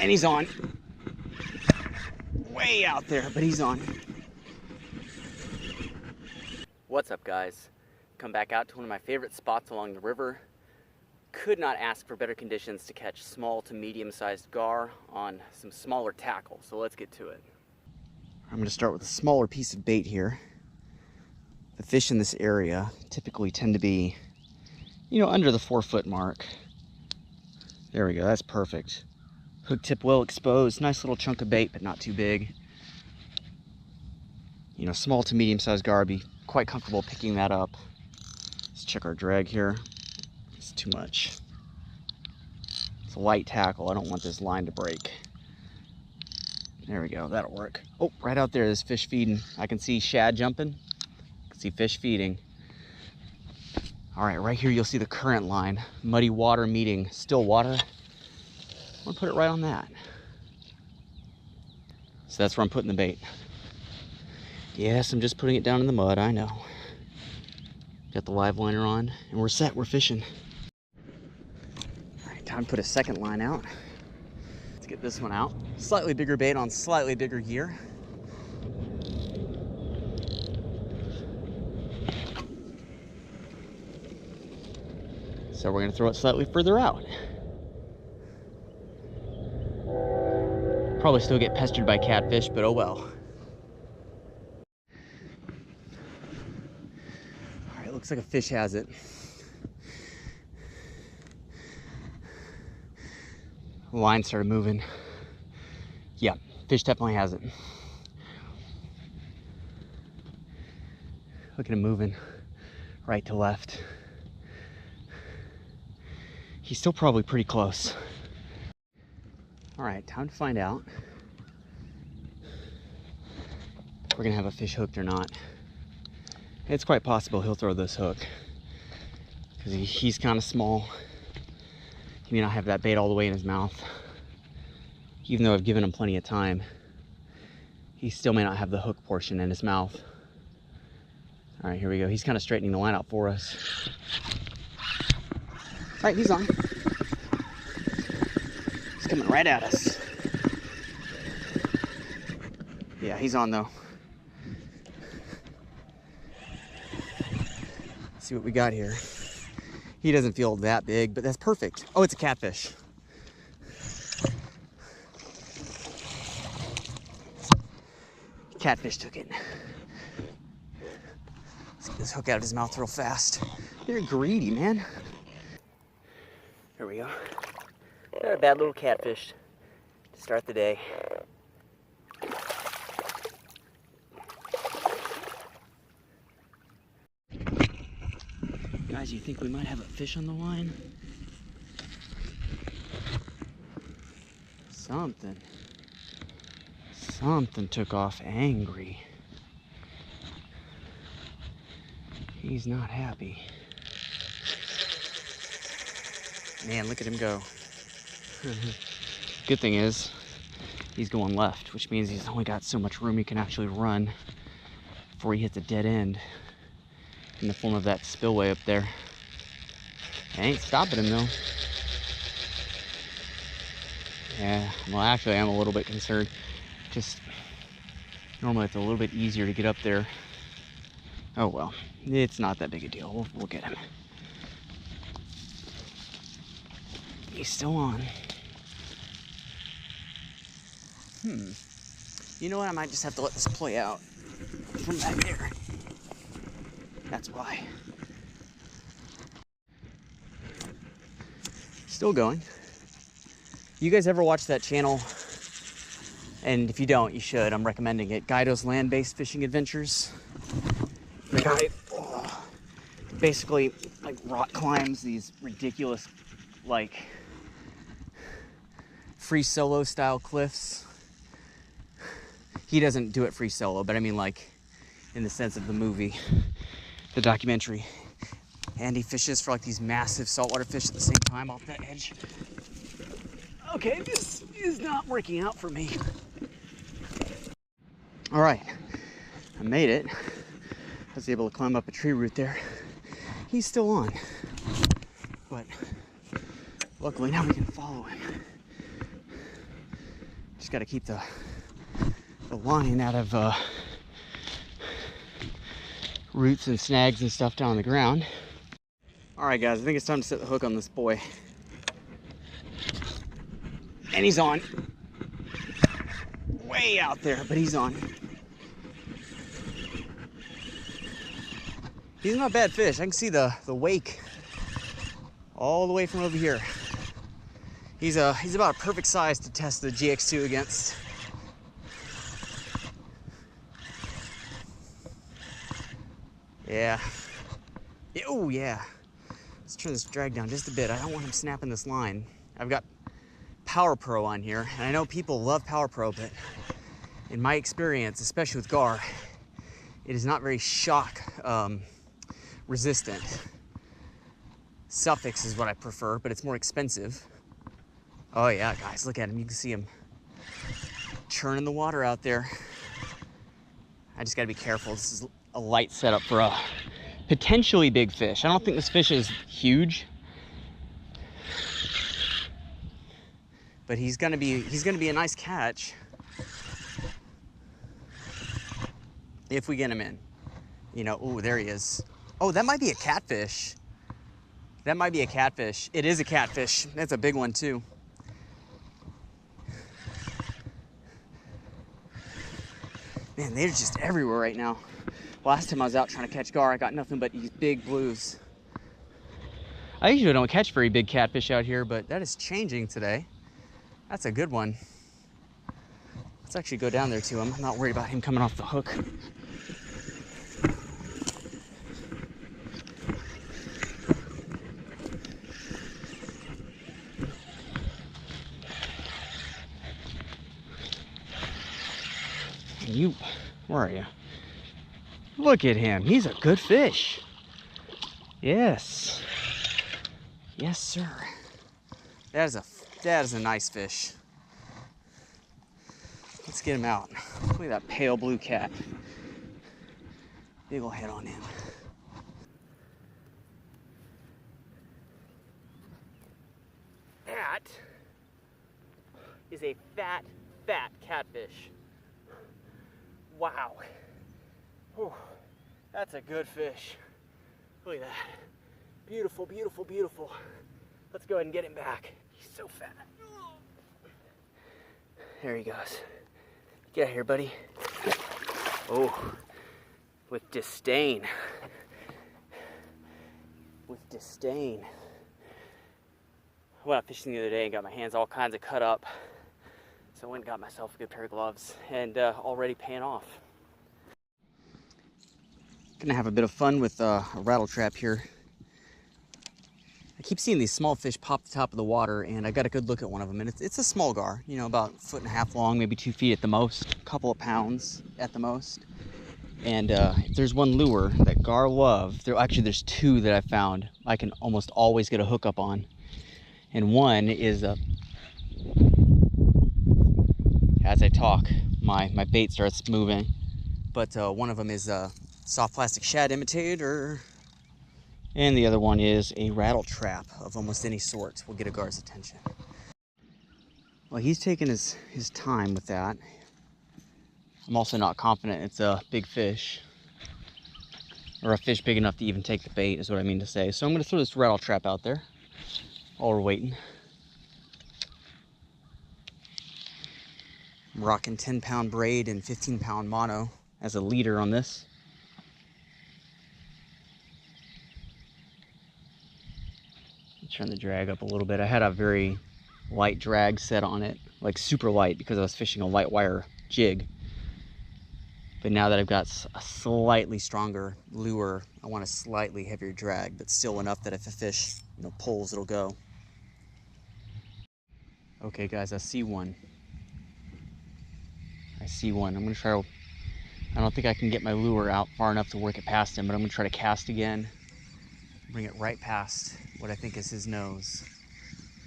And he's on. Way out there, but he's on. What's up, guys? Come back out to one of my favorite spots along the river. Could not ask for better conditions to catch small to medium-sized gar on some smaller tackle, so let's get to it. I'm going to start with a smaller piece of bait here. The fish in this area typically tend to be, under the 4-foot mark. There we go, that's perfect. Hook tip well exposed, nice little chunk of bait, but not too big. Small to medium-sized gar, be quite comfortable picking that up. Let's check our drag here. It's too much. It's a light tackle. I don't want this line to break. There we go, that'll work. Oh, right out there, there's fish feeding. I can see shad jumping. I can see fish feeding. All right, right here you'll see the current line. Muddy water meeting still water. I'm gonna put it right on that. So that's where I'm putting the bait. Yes, I'm just putting it down in the mud, I know. Got the live liner on, and we're set, we're fishing. All right, time to put a second line out. Let's get this one out. Slightly bigger bait on slightly bigger gear. So we're gonna throw it slightly further out. Probably still get pestered by catfish, but oh well. All right, looks like a fish has it. The line started moving. Yeah, fish definitely has it. Look at him moving right to left. He's still probably pretty close. All right, time to find out if we're gonna have a fish hooked or not. It's quite possible he'll throw this hook because he's kind of small. He may not have that bait all the way in his mouth. Even though I've given him plenty of time, he still may not have the hook portion in his mouth. All right, here we go. He's kind of straightening the line out for us. All right, he's on. He's coming right at us. Yeah, he's on though. Let's see what we got here. He doesn't feel that big, but that's perfect. Oh, it's a catfish. Catfish took it. Let's get this hook out of his mouth real fast. You're greedy, man. There we go. Not a bad little catfish to start the day. Guys, you think we might have a fish on the line? Something took off angry. He's not happy. Man, look at him go. Good thing is, he's going left, which means he's only got so much room he can actually run before he hits a dead end in the form of that spillway up there. I ain't stopping him though. Yeah, well actually I'm a little bit concerned. Just normally it's a little bit easier to get up there. Oh well, it's not that big a deal. We'll get him. He's still on. You know what? I might just have to let this play out from back there. That's why. Still going. You guys ever watch that channel? And if you don't, you should. I'm recommending it. Guido's Land-Based Fishing Adventures. The guy basically like rock climbs these ridiculous like free solo style cliffs. He doesn't do it free solo, but I mean like in the sense of the movie, the documentary. And he fishes for like these massive saltwater fish at the same time off that edge. Okay, this is not working out for me. All right, I made it. I was able to climb up a tree root there. He's still on, but luckily now we can follow him. Just got to keep the line out of roots and snags and stuff down on the ground. All right, guys, I think it's time to set the hook on this boy. And he's on. Way out there, but he's on. He's not a bad fish. I can see the wake all the way from over here. He's about a perfect size to test the GX2 against. Yeah. Oh yeah. Let's turn this drag down just a bit. I don't want him snapping this line. I've got Power Pro on here, and I know people love Power Pro, but in my experience, especially with gar, it is not very shock resistant. Suffix is what I prefer, but it's more expensive. Oh yeah, guys, look at him. You can see him churning the water out there. I just gotta be careful. This is a light setup for a potentially big fish. I don't think this fish is huge, but he's gonna be a nice catch if we get him in. You know, oh, there he is. Oh, that might be a catfish. That might be a catfish. It is a catfish. That's a big one too. Man, they're just everywhere right now. Last time I was out trying to catch gar, I got nothing but these big blues. I usually don't catch very big catfish out here, but that is changing today. That's a good one. Let's actually go down there to him. I'm not worried about him coming off the hook. Where are you? Look at him. He's a good fish. Yes. Yes, sir. That is a nice fish. Let's get him out. Look at that pale blue cat. Big ol' head on him. That is a fat catfish. Wow. Whew. That's a good fish. Look at that. Beautiful, beautiful, beautiful. Let's go ahead and get him back. He's so fat. There he goes. Get out here, buddy. Oh, with disdain. With disdain. I went out fishing the other day and got my hands all kinds of cut up. So I went and got myself a good pair of gloves, and already paying off. Gonna have a bit of fun with a rattle trap here. I keep seeing these small fish pop the top of the water, and I got a good look at one of them, and it's a small gar, you know, about 1.5 feet long, maybe 2 feet at the most, a couple of pounds at the most. And if there's one lure that gar love, actually there's two that I found I can almost always get a hookup on. And one is as I talk, my bait starts moving, but one of them is a soft plastic shad imitator, and the other one is a rattle trap of almost any sort. Will get a gar's attention. Well, he's taking his time with that. I'm also not confident it's a big fish, or a fish big enough to even take the bait, is what I mean to say. So I'm going to throw this rattle trap out there while we're waiting. I'm rocking 10-pound braid and 15-pound mono as a leader on this. Turn the drag up a little bit. I had a very light drag set on it, like super light, because I was fishing a light wire jig. But now that I've got a slightly stronger lure, I want a slightly heavier drag, but still enough that if a fish, you know, pulls, it'll go. Okay, guys, I see one. I see one. I'm gonna try. I don't think I can get my lure out far enough to work it past him, but I'm gonna try to cast again. Bring it right past what I think is his nose.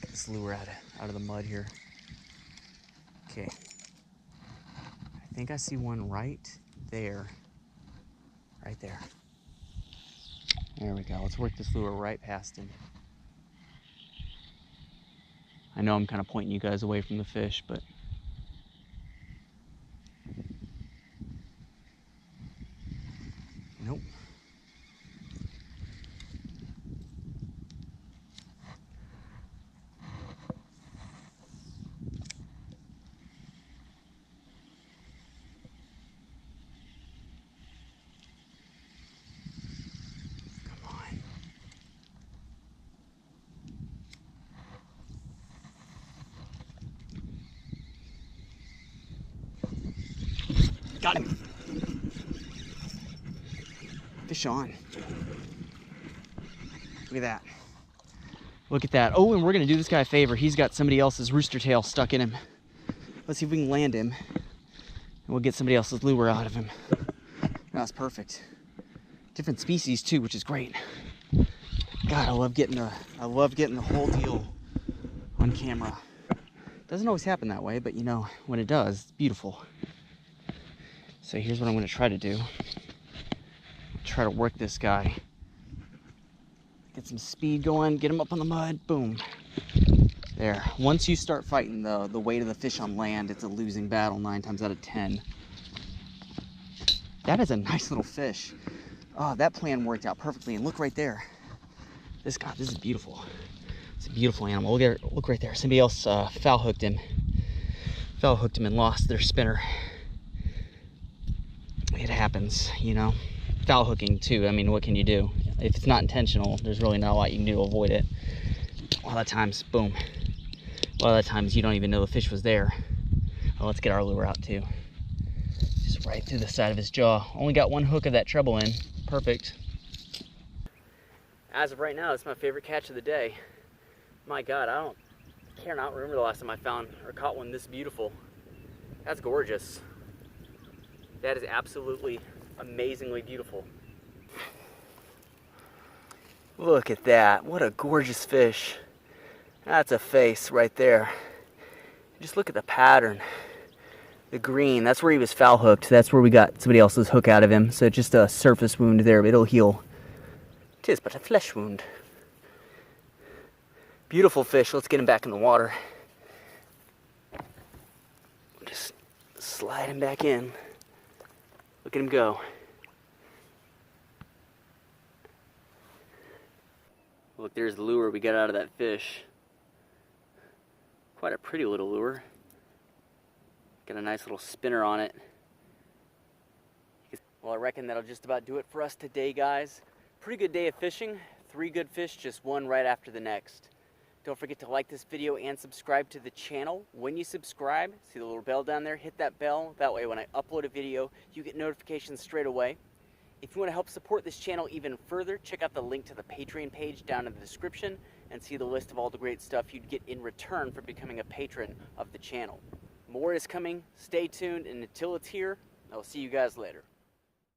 Get this lure out of the mud here. Okay. I think I see one right there. Right there. There we go. Let's work this lure right past him. I know I'm kind of pointing you guys away from the fish, but Got him. Fish on. Look at that. Look at that. Oh, and we're gonna do this guy a favor. He's got somebody else's rooster tail stuck in him. Let's see if we can land him. And we'll get somebody else's lure out of him. That's perfect. Different species too, which is great. God, I love getting the whole deal on camera. Doesn't always happen that way, but you know, when it does, it's beautiful. So here's what I'm gonna try to do. Try to work this guy. Get some speed going, get him up on the mud, boom. There. Once you start fighting the weight of the fish on land, it's a losing battle 9 times out of 10. That is a nice little fish. Oh, that plan worked out perfectly. And look right there. This is beautiful. It's a beautiful animal. Look right there. Somebody else foul hooked him. Foul hooked him and lost their spinner. It happens, you know. Foul hooking too. I mean, what can you do? If it's not intentional, there's really not a lot you can do to avoid it. A lot of times, boom. A lot of times you don't even know the fish was there. Well, let's get our lure out too. Just right through the side of his jaw. Only got one hook of that treble in. Perfect. As of right now, it's my favorite catch of the day. My God, I cannot remember the last time I found or caught one this beautiful. That's gorgeous. That is absolutely amazingly beautiful. Look at that. What a gorgeous fish. That's a face right there. Just look at the pattern. The green, that's where he was foul hooked. That's where we got somebody else's hook out of him. So just a surface wound there, but it'll heal. 'Tis but a flesh wound. Beautiful fish. Let's get him back in the water. Just slide him back in. Look at him go. Look, there's the lure we got out of that fish. Quite a pretty little lure. Got a nice little spinner on it. Well, I reckon that'll just about do it for us today, guys. Pretty good day of fishing. 3 good fish, just one right after the next. Don't forget to like this video and subscribe to the channel. When you subscribe, see the little bell down there? Hit that bell. That way when I upload a video, you get notifications straight away. If you want to help support this channel even further, check out the link to the Patreon page down in the description and see the list of all the great stuff you'd get in return for becoming a patron of the channel. More is coming. Stay tuned, and until it's here, I'll see you guys later.